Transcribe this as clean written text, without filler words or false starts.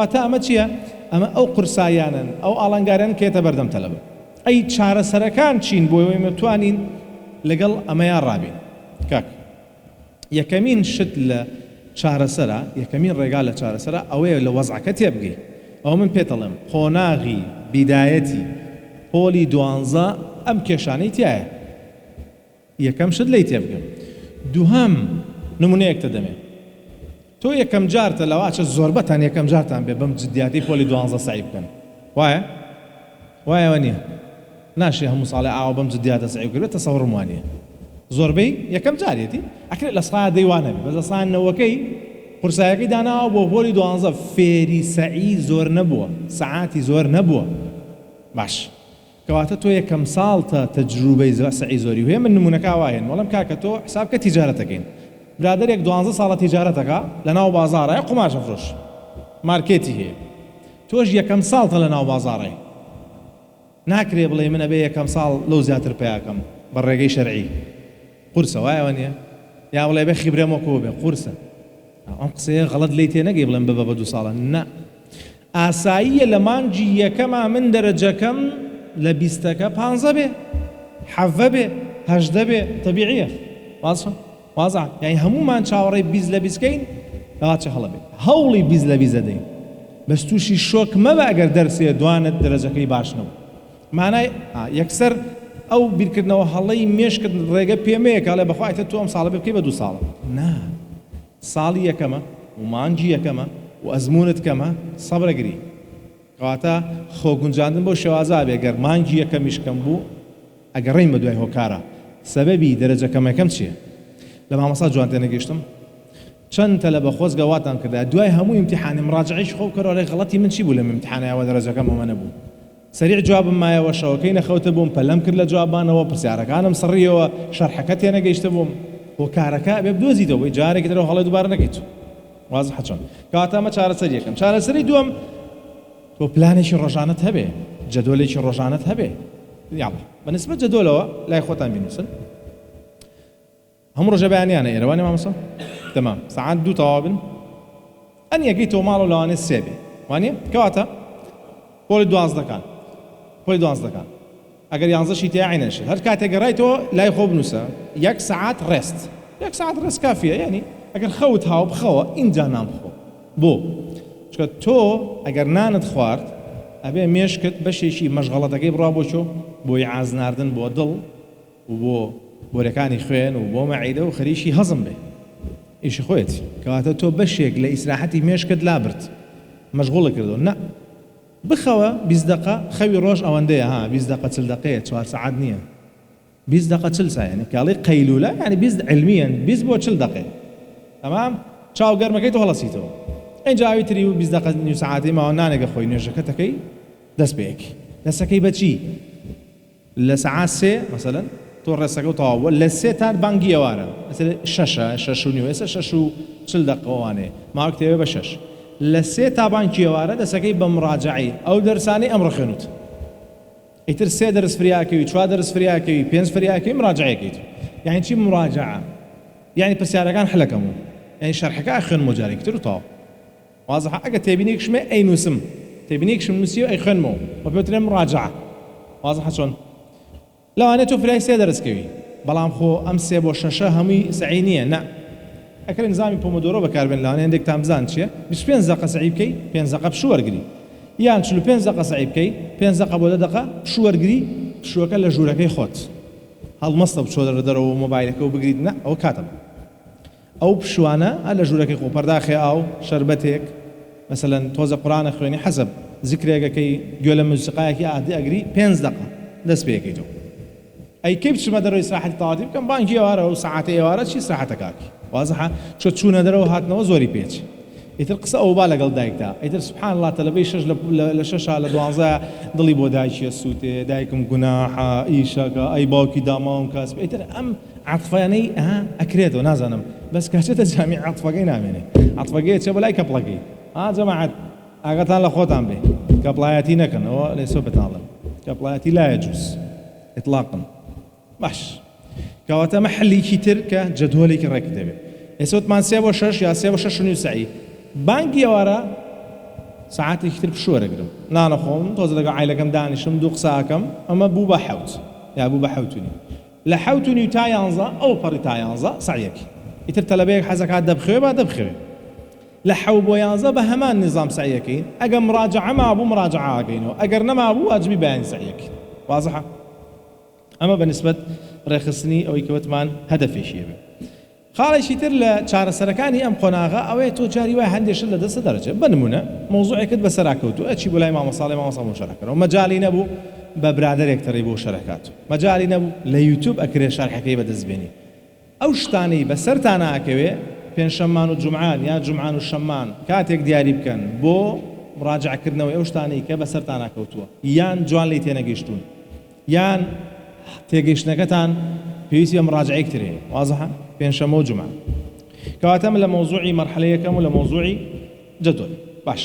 کەواتە ئەمە چییە؟ ئەمە ئەو قورساییانن ئەو ئاڵنگاریان کێتە بەردەم تەلەبە ئەی چارەسەرەکان چین بۆ ئەوەی مەتوانین لەگەڵ ئەمەیان ڕابین کاک یەکەمین شت لە چارەسەرە یەکەمین ڕێگا لە چارەسەرە ئەوەیە لە وەزعەکە تێبگەی ئەو من پێتەڵێم قۆناغی بیدایەتی پۆلی 12 ئەم کێشانەی تایە یەکەم شت لی تێبگەم دووهەم نمونەیەکتە دەمێ تۆ یەکەم جارتە لەواچە زۆربەتان یەکەم جارتان بێ بەم جدیاتی پۆلی 12 سعی بکەن وایە؟ وایەوە نییە ناشێ هەموو ساڵی ئاوە بەم جدیاتە سعی بکرێت تەسەوڕم وانە زۆربەی یەکەم جارێتی ئەکرێت لە سڵا دەیوانە بێ بەس لە سڵانەوەکەی قورسایەکەی داناوە بۆ پۆلی 12 فێری سعی زۆر نەبووە سەعاتی زۆر نەبووە باش کەواتە تۆ یەکەم ساڵتە تەجروبەی سعی زۆری هەیە من نمونەکە وایەن وەڵام کاکە تۆ حسابکە تیجارەتەکەین برادێک 12 ساڵە تیجارەتەکە لەناو بازاڕە قوماشە فرۆش مارکێتی هەیە تۆش یەکەم ساڵتە لەناو بازاڕێ ناکرێ بڵێ منە بێ یەکەم ساڵ لەو زیاتر پیاکەم بە ڕێگەی شەرعی قورسە وایەوە نییە یا بڵێ بێ خیبرێمەوە بێ قورسە ئەم قسەیە غەڵەت لی تێ نەگەی بڵێم بە 2 ساڵە نە ئاساییە لە مانجی یەکەما من دەرەجەکەم لە 20ەکە 15 بێ 7 بێ 18 بێ تەبیعیە وازە یعنی هەمومان چاوەڕێی 20 لە 20کەین داچە هەڵە بێت هەوڵی 20 لە 20 دەدەین بەس تووشی شۆک مەبە ئەگەر دەرسێ دوانت دەرەجەکەی باشنەوە مانای یەکسەر ئەو بیرکردنەوە هەڵەی مێشکرد ڕێگە پێمەیە کاڵێ بەخوایتە تۆ ئەم ساڵە بکەی بە 2 ساڵە نا ساڵی یەکەمە و مانجی یەکەمە و ئەزمونت کەمە سەبرەگری کەواتە خۆگونجاندن بۆ شێوازە بێ گەر مانجی یەکەمیش کەم بوو ئەگەڕین بە دوای هۆکارە سەبەبی دەرەجەکەمەکەم چییە؟ لە مامۆستا جوان تێنەگەیشتم چەند تەلە بە خۆزگەواتان کردا دوای هەموو ئیمتیحانی مراجعەیش خۆ کەڕۆڵێ غەڵەتی من چی بوو لەم ئیمتیحانەوە دەرەجەکەم ئەمە نەبوو سریع جوابم مایەوە شەوەکەی نەخەوتە بووم پەلەم کرد لە جوابانەوە پرسیارەکانم سڕیەوە شەرحەکە تێنەگەیشتە بووم هۆکارەکە بێ بدۆزیتەوە بۆی جارێکی ترەوە هەڵێ دووبارە نەکەیت واضح چۆن کەواتە ئەمە چارەسەر یەکەم چارەسەری دووەم تۆ پلانێکی ڕۆژانەت هەبێ جەدۆلێکی ڕۆژانەت هەبێ یاڵ بەنسبەت جەدۆلەوە لای خۆتان بینوسن هەموو ڕۆژە بەیانیانە ئێرەوانی مامۆستا تەمام سەعات 2 تەواو بن ئەن یەکەی تۆ ماڵ و لەوانێ 3 بێ وانیە کەواتە پۆلی 12کان پۆلی 12کان ئەگەر 11شی تیا عینەشە هەر کاتێک گەڕایتەوە لای خۆ بنووسە 1 سەعات ڕێست 1 سەعات ڕێست کافیە یعنی ئەگەر خەوت هاو بخەوە ئینجا نام بخۆ بۆ چکە تۆ ئەگەر نانت خوارد ئەبێ مێشکت بەشێکی مەشغەڵەتەکەی بڕوا بۆ چۆ بۆی ئازناردن بۆ دڵ و بۆ بۆرەکانی خوێن و بۆ مەعیدە و خەریشی هەزم بێ ئیشی خۆیت کەواتە تۆ بەشێک لە ئیسراحەتی مێشکت لابرد مەشغوڵە کردو نە بخەوە 20 دقە خەوی ڕۆژ ئەوەندەیە ها 20 دقە 40 دقەیە 4 ساعت نییە 20 دقە 40 ساعت یعنی کاڵی قەیلولە یعنی 20 علمیاً 20 بۆ 40 دقە تمام چاو گەرمەکەی تۆ هەڵەسیتەوە اینجا ئەوی تری و 20 دقە نیو ساعتی ماوە نانێگە خۆی نوێژەکەتەکەی دەست پێیەکی دەستەکەی بەچی لە ساعات 3 مثلا تۆ ڕێسەکە و تەواوە لە 3 تا بانگی ئێوارە مثلا 6 و نیو ئێستا 6 و 40 دقەوانێ ماوە کتێبێ بە 6 لە 3 تا بانگی ئێوارە دەستەکەی بە مراجعی ئەو دەرسانەی ئەمڕۆ خوێنوت ئیتر 3 دەرس فریاکەوی 4 دەرس فریاکەوی 5 فریاکەوی مراجعەکەیت یعنی چی مراجعە یعنی پرسیارەکان حلەکەمەوە یعنی شەرحەکە خوێنمەوە جارێکی تر و تەواو واضحە ئەگەر تێبینێکشمێ ئەی نووسم تێبینێکشم نووسیوە ئەی خوێنمەوە بە پێوترێ مراجعە واضحە چۆن لەوانێت تۆ فریای 3 دەرسکەوی بەڵام خۆ ئەم 3 بۆ 6 هەمووی سعی نییە نە ئەکرێ نظامی پۆمۆدۆرۆ بەکاربێن لەوانێ هەندێکتان بزان چییە 25 دقە سعی بکەی 5 دقە پشو وەرگری یان 45 دقە سعی بکەی 5 دقە بۆ 10 دقە پشو وەرگری پشوەکە لە ژوورەکەی خۆت هەڵمەستە بچۆ دەرەوە مۆبایلەکە و بگریت نە ئەوە کاتم ئەو پشوانە لە ژوورەکەی خۆ پەرداخی ئاو شەربەتێک مثلا تۆزە قورآنە خوێنی حەزب ذکرێکەکەی گوێ لە موسیقایەکی عادی ئەگری 5 دقە دەست پێکەیتەوە ئەی کەی بچمە دەرەوەی ئیسراحەتی تەواتی بکەم بانگی ئێوارە و سەعاتەی ئێوارە چی ئیسراحەتەکاکی واضحە چۆ چوونە دەرەوە هاتنەوە زۆری پێچ ئیتر قسە ئەو با لەگەڵ دایکدا ئیتر سبحان الله تەلەبەی 6 لە 6 لە 12 دڵی بۆ دایکیە سووتێ دایکم گوناحە ئیشەکە ئەی باوکی داماوم کەس ئیتر ئەم عەتفانەی ئەکرێتەوە نازانم بەس کەچێتە جامی عەتفەکەی نامێنێ عەتفەکەی چێ بەلای کەپڵەکەی جەماعەت ئاگاتان لە خۆتان بێ کەپڵایەتی نەکەنەوە لێ سۆ بتاڵم کەپڵایەتی لا يجوز إطلاقا باش کەواتە مەحەلێکی تر کە جەدوەلێکی ڕێک دەبێت ئێستا وتمان 3 بۆ 6 یا 3 بۆ 6 و نیو سعی بانگی ئێوارە ساعاتێکی تر پشوەرەگرم نانەخۆم تۆزە لەگەڵ عایلەکەم دانیشم دوو قساکەم ئەمە بوو بە حەوت یا بوو بە حەوتنی لە حەوتنی و تا 11 ئەو پەڕی تا 11 سعیەکی ئیتر تەلەبەیەک حەزەکات دەبخوێ با دەبخوێ لە 7 بۆ 11 بە هەمان نظام سعیەکەین ئەگەر مراجعە مابوو مراجعەکەینەوە ئەگەر نەمابوو واجبی بەیانی سعیەکەین واضحە ئەمە بەنسبەت ڕێخستنی ئەوەی کەوتمان هەدەفێشیە بێ خاڵێکی تر لە چارەسەرەکانی ئەم قۆناغا ئەوەیە تۆ جاری وای هەندێشت لە دەستە دەرەجێ بنمونە مۆزوعێکت بەسەراکەوتو ئەچی بۆ لای مامۆساڵی مامۆسا بۆ شەرەکەرەوە مەجالی نەبوو بە برادێک تەڕی بۆ شەرەکات مەجالی نەبوو لە یوتیوب ئەکرێ شەرحەکەی بەدەستبێنی ئەو شتانەی بەسەرتان ناکەوێ پێنجشەممان و جومعان یا جومعان و شەممان کاتێک دیاری بکەن بۆ مراجعەکردنەوەی ئەو شتانەی کە بەسەرتان ناکەوتووە یان جوان لی تێنەگەیشتون یان تێگەیشتنەکەتان پێویستی بە مراجعەیەک ترێ واضحە پێنجشەمە و جومعە کەواتە من لە مۆزوعی مەرحەلە یەکەم و لە مۆزوعی جەدول باش